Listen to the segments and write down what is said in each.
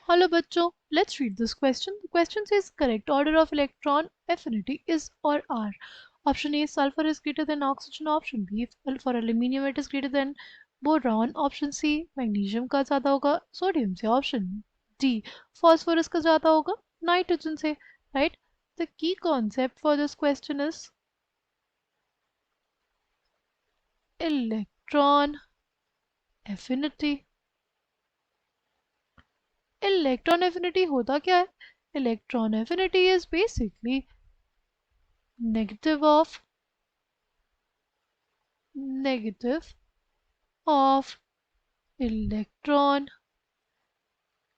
Hello बच्चों, let's read this question. The question says correct order of electron affinity is or are. Option A, sulfur is greater than oxygen. Option B, for aluminium it is greater than boron. Option C, magnesium का ज़्यादा होगा sodium से. Option D, phosphorus का ज़्यादा होगा nitrogen से. Right? The key concept for this question is electron affinity. Electron affinity होता क्या है? Electron affinity is basically negative of electron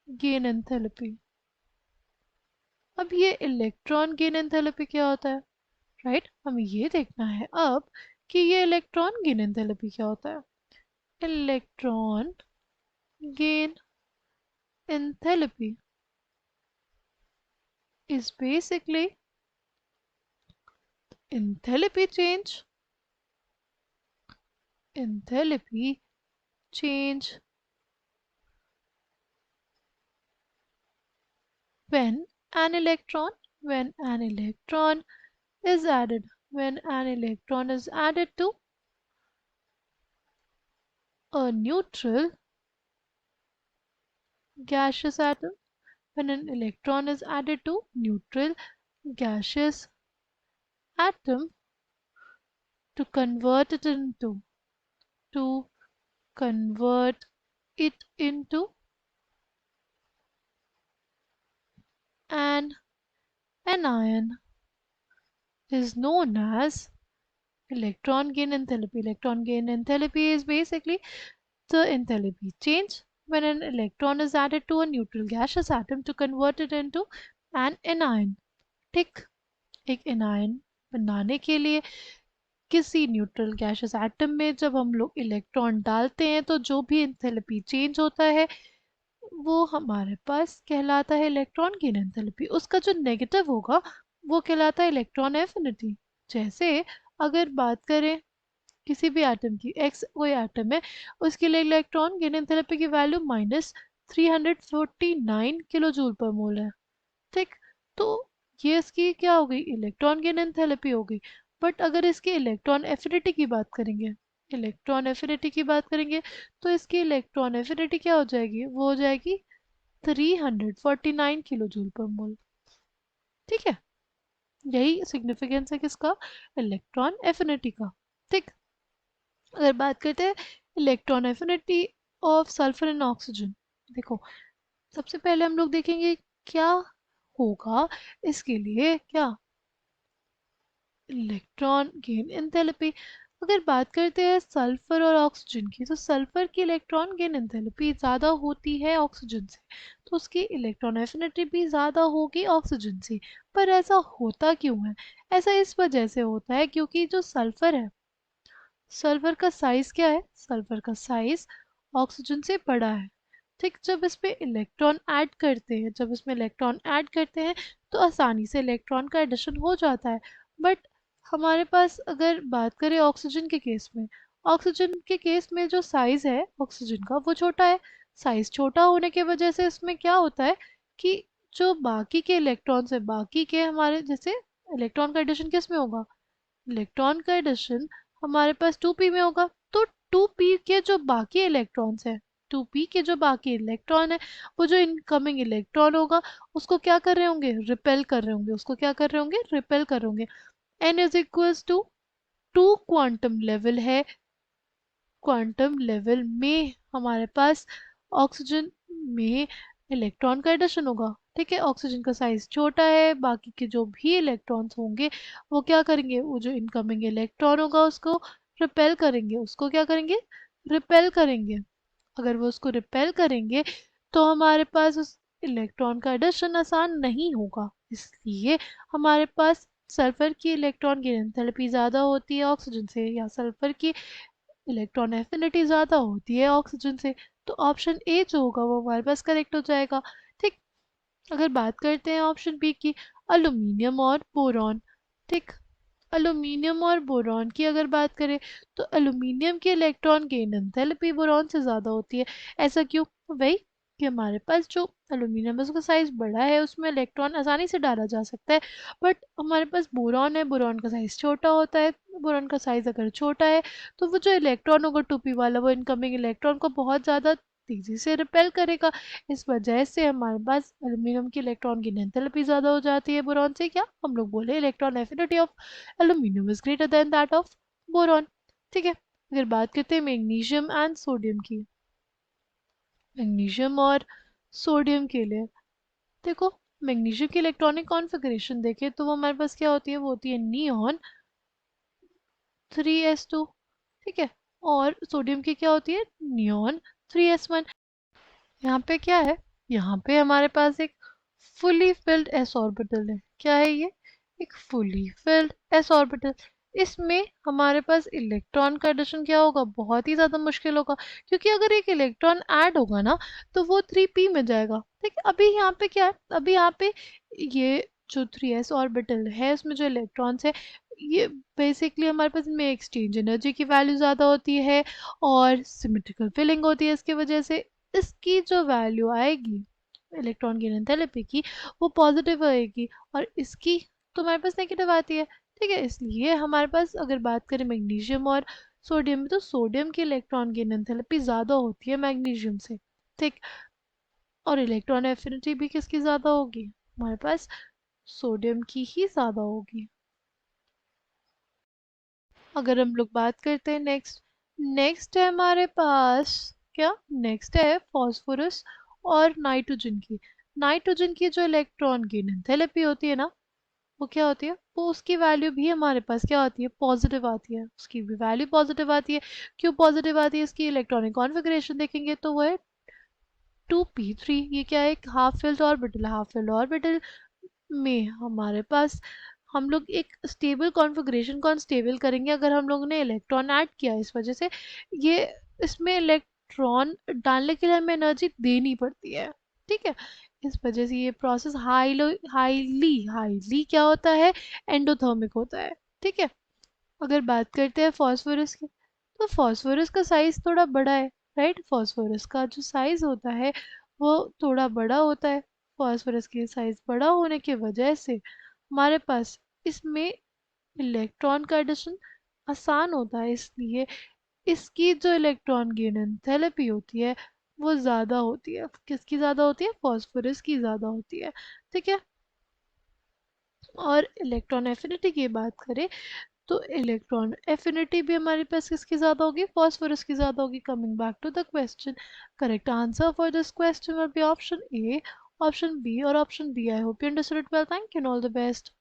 gain enthalpy. अब ये इलेक्ट्रॉन गेन एंथैल्पी क्या होता है? राइट, हमें ये देखना है अब कि ये इलेक्ट्रॉन गेन एंथैल्पी क्या होता है. Electron gain enthalpy is basically enthalpy change when an electron is added to a neutral gaseous atom. When an electron is added to neutral gaseous atom to convert it into an anion is known as electron gain enthalpy. Electron gain enthalpy is basically the enthalpy change when an electron is added to a neutral gaseous atom to convert it into an anion. ठीक, एक anion बनाने के लिए किसी neutral gases atom में जब हम लोग इलेक्ट्रॉन डालते हैं तो जो भी एंथैल्पी चेंज होता है वो हमारे पास कहलाता है इलेक्ट्रॉन गेन एंथैल्पी. उसका जो नेगेटिव होगा वो कहलाता है इलेक्ट्रॉन एफिनिटी. जैसे अगर बात करें किसी भी एटम की, एक्स कोई एटम है, उसके लिए इलेक्ट्रॉन गेन एंथैल्पी की वैल्यू -349 किलो जूल पर मोल है. ठीक, तो ये इसकी क्या हो गई? इलेक्ट्रॉन गेन एंथैल्पी हो गई. बट अगर इसके इलेक्ट्रॉन एफिनिटी की बात करेंगे तो इसकी इलेक्ट्रॉन एफिनिटी क्या हो जाएगी? वो हो जाएगी 349 किलो जूल पर मोल. ठीक है, यही सिग्निफिकेंस है किसका? इलेक्ट्रॉन एफिनिटी का. ठीक, अगर बात करते हैं electron affinity of sulphur and oxygen, देखो सबसे पहले हम लोग देखेंगे क्या होगा इसके लिए. क्या? Electron gain enthalpy. अगर बात करते हैं सल्फर और ऑक्सीजन की, तो सल्फर की इलेक्ट्रॉन गेन एंथैल्पी ज़्यादा होती है ऑक्सीजन से, तो उसकी इलेक्ट्रॉन एफिनिटी भी ज़्यादा होगी ऑक्सीजन से. पर ऐसा होता क्यों है? ऐसा इस वजह से होता है क्योंकि जो सल्फर है, सल्फर का साइज क्या है? सल्फर का साइज ऑक्सीजन से बड़ा है. ठीक, जब इस पे इलेक्ट्रॉन ऐड करते हैं तो आसानी से इलेक्ट्रॉन का एडिशन हो जाता है. बट हमारे पास अगर बात करें ऑक्सीजन के केस में जो साइज है ऑक्सीजन का वो छोटा है. साइज छोटा होने की वजह से इसमें क्या होता है कि जो बाकी के इलेक्ट्रॉन्स है, बाकी के हमारे जैसे इलेक्ट्रॉन का एडिशन किस में होगा? इलेक्ट्रॉन का एडिशन हमारे पास 2p में होगा. तो 2p के जो बाकी इलेक्ट्रॉन्स है 2p के जो बाकी इलेक्ट्रॉन है, वो जो इनकमिंग इलेक्ट्रॉन होगा उसको क्या कर रहे होंगे? रिपेल कर रहे होंगे. n is equals to 2 quantum level है. क्वांटम लेवल में हमारे पास ऑक्सीजन में इलेक्ट्रॉन का एडिशन होगा. ठीक है, ऑक्सीजन का साइज छोटा है, बाकी के जो भी इलेक्ट्रॉन्स होंगे वो क्या करेंगे? वो जो इनकमिंग इलेक्ट्रॉन होगा उसको रिपेल करेंगे. अगर वो उसको रिपेल करेंगे तो हमारे पास उस इलेक्ट्रॉन का एडिशन आसान नहीं होगा. इसलिए हमारे पास सल्फर की इलेक्ट्रॉन की एंथैल्पी ज़्यादा होती है ऑक्सीजन से, या सल्फर की इलेक्ट्रॉन एफिनिटी ज़्यादा होती है ऑक्सीजन से. तो ऑप्शन ए जो होगा वो हमारे पास करेक्ट हो जाएगा. ठीक, अगर बात करते हैं ऑप्शन बी की, अल्यूमिनियम और बोरॉन. ठीक, अल्यूमिनियम और बोरॉन की अगर बात करें तो अल्यूमिनियम की इलेक्ट्रॉन गेन एंथैल्पी बोरॉन से ज़्यादा होती है. ऐसा क्यों? वही कि हमारे पास जो एल्यूमिनियम है उसका साइज़ बड़ा है, उसमें इलेक्ट्रॉन आसानी से डाला जा सकता है। बट हमारे पास बोरॉन है, बोरॉन का साइज़ छोटा होता है। बोरॉन का साइज़ अगर छोटा है तो वो जो इलेक्ट्रॉन होगा 2p वाला, वो इनकमिंग इलेक्ट्रॉन को बहुत ज़्यादा तेज़ी से रिपेल करेगा। इस वजह से हमारे पास एल्यूमिनियम की इलेक्ट्रॉन की एंथैल्पी ज़्यादा हो जाती है बोरॉन से। क्या हम लोग बोले, electron affinity of aluminium is greater than that of boron. ठीक है, अगर बात करते हैं मैग्नीशियम एंड सोडियम की, मैग्नीशियम और सोडियम के लिए देखो, मैग्नीशियम की इलेक्ट्रॉनिक कॉन्फ़िगरेशन देखें तो वो हमारे पास क्या होती है, वो होती है नियॉन 3s2। ठीक है, और सोडियम की क्या होती है, नियॉन 3s1। यहाँ पे क्या है, यहाँ पे हमारे पास एक फुली फिल्ड एस ऑर्बिटल है। क्या है ये, एक फुली फिल्ड एस ऑर्बिटल। इसमें हमारे पास इलेक्ट्रॉन का एडिशन क्या होगा, बहुत ही ज़्यादा मुश्किल होगा, क्योंकि अगर एक इलेक्ट्रॉन ऐड होगा ना तो वो 3p में जाएगा। ठीक है, अभी यहाँ पे क्या है, अभी यहाँ पे ये जो 3s ऑर्बिटल है उसमें जो इलेक्ट्रॉन्स है, ये बेसिकली हमारे पास इनमें एक्सचेंज एनर्जी की वैल्यू ज़्यादा होती है और सिमेट्रिकल फिलिंग होती है। इसकी वजह से इसकी जो वैल्यू आएगी इलेक्ट्रॉन की एंथैल्पी की, वो पॉजिटिव आएगी, और इसकी तो हमारे पास नेगेटिव आती है। ठीक है, इसलिए हमारे पास अगर बात करें मैग्नीशियम और सोडियम में, तो सोडियम की इलेक्ट्रॉन की एंथैल्पी ज़्यादा होती है मैग्नीशियम से। ठीक, और इलेक्ट्रॉन एफिनिटी भी किसकी ज़्यादा होगी, हमारे पास सोडियम की ही ज़्यादा होगी। अगर हम लोग बात करते हैं नेक्स्ट, नेक्स्ट है हमारे पास क्या, नेक्स्ट है फॉस्फोरस और नाइट्रोजन की। नाइट्रोजन की जो इलेक्ट्रॉन की एंथैल्पी होती है ना, वो क्या होती है, वो उसकी वैल्यू भी हमारे पास क्या आती है, पॉजिटिव आती है। उसकी भी वैल्यू पॉजिटिव आती है। क्यों पॉजिटिव आती है, इसकी इलेक्ट्रॉनिक कॉन्फ़िगरेशन देखेंगे तो वो है 2p3। ये क्या है, एक half filled orbital. Half filled orbital में हमारे पास हम लोग एक स्टेबल कॉन्फ़िगरेशन को अनस्टेबल करेंगे अगर हम लोगों ने इलेक्ट्रॉन ऐड किया। इस वजह से ये, इसमें इलेक्ट्रॉन डालने के लिए हमें एनर्जी देनी पड़ती है। ठीक है, इस वजह से ये प्रोसेस हाईली हाईली क्या होता है, एंडोथर्मिक होता है। ठीक है, अगर बात करते हैं फास्फोरस की, तो फास्फोरस का साइज थोड़ा बड़ा है। राइट, फास्फोरस का जो साइज होता है वो थोड़ा बड़ा होता है। फास्फोरस की साइज बड़ा होने की वजह से हमारे पास इसमें इलेक्ट्रॉन का एडिशन आसान होता है, इसलिए इसकी जो इलेक्ट्रॉन गेन एंथैल्पी होती है वो ज़्यादा होती है। किसकी ज़्यादा होती है, फास्फोरस की ज़्यादा होती है। ठीक है, और इलेक्ट्रॉन एफिनिटी की बात करें तो इलेक्ट्रॉन एफिनिटी भी हमारे पास किसकी ज़्यादा होगी, फॉस्फोरस की ज़्यादा होगी। Coming back to the question, correct answer for this question will be option A, option B और option B. I hope you understood it well, thank you and all the best.